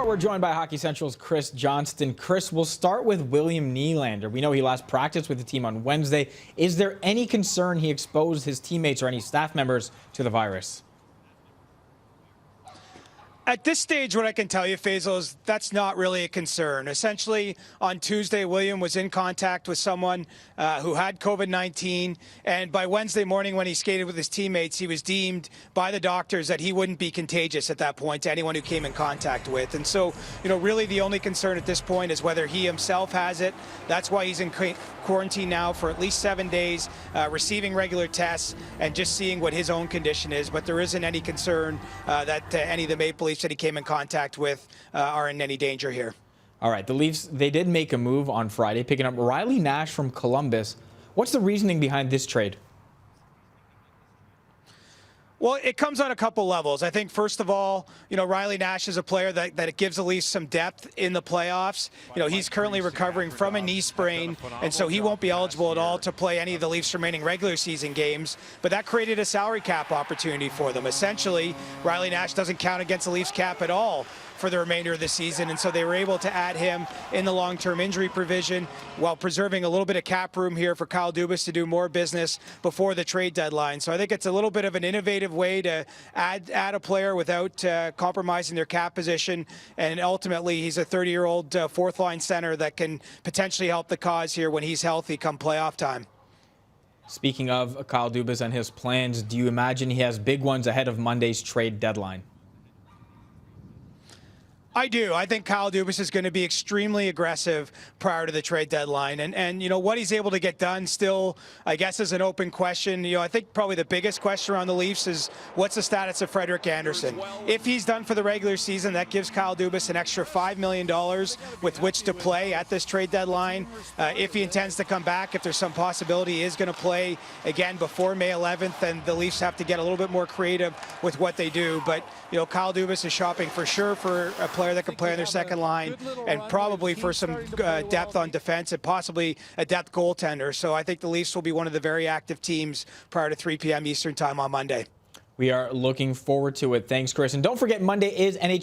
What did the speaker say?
we're joined by Hockey Central's Chris Johnston. Chris, we'll start with William Nylander. We know he last practiced with the team on Wednesday. Is there any concern he exposed his teammates or any staff members to the virus? At this stage, what I can tell you, Faizal, is that's not really a concern. Essentially, on Tuesday, William was in contact with someone who had COVID-19, and by Wednesday morning when he skated with his teammates, he was deemed by the doctors that he wouldn't be contagious at that point to anyone who came in contact with. And so, really the only concern at this point is whether he himself has it. That's why he's in quarantine now for at least 7 days, receiving regular tests and just seeing what his own condition is. But there isn't any concern that any of the Maple Leafs that he came in contact with are in any danger here. All right, the Leafs, they did make a move on Friday, picking up Riley Nash from Columbus. What's the reasoning behind this trade? Well, it comes on a couple levels. I think, first of all, Riley Nash is a player that it gives the Leafs some depth in the playoffs. He's currently recovering from a knee sprain, and so he won't be eligible at all to play any of the Leafs' remaining regular season games. But that created a salary cap opportunity for them. Essentially, Riley Nash doesn't count against the Leafs cap at all for the remainder of the season, and so they were able to add him in the long-term injury provision while preserving a little bit of cap room here for Kyle Dubas to do more business before the trade deadline. So I think it's a little bit of an innovative way to add a player without compromising their cap position, and ultimately he's a 30-year-old fourth-line center that can potentially help the cause here when he's healthy come playoff time. Speaking of Kyle Dubas and his plans, do you imagine he has big ones ahead of Monday's trade deadline? I do. I think Kyle Dubas is going to be extremely aggressive prior to the trade deadline. And what he's able to get done still, I guess, is an open question. I think probably the biggest question around the Leafs is what's the status of Frederik Andersen? If he's done for the regular season, that gives Kyle Dubas an extra $5 million with which to play at this trade deadline. If he intends to come back, if there's some possibility he is going to play again before May 11th, then the Leafs have to get a little bit more creative with what they do. But, Kyle Dubas is shopping for sure for a player that can play on their second line, and probably for some depth on defense and possibly a depth goaltender. So I think the Leafs will be one of the very active teams prior to 3 p.m. Eastern time on Monday. We are looking forward to it. Thanks, Chris. And don't forget, Monday is NHL.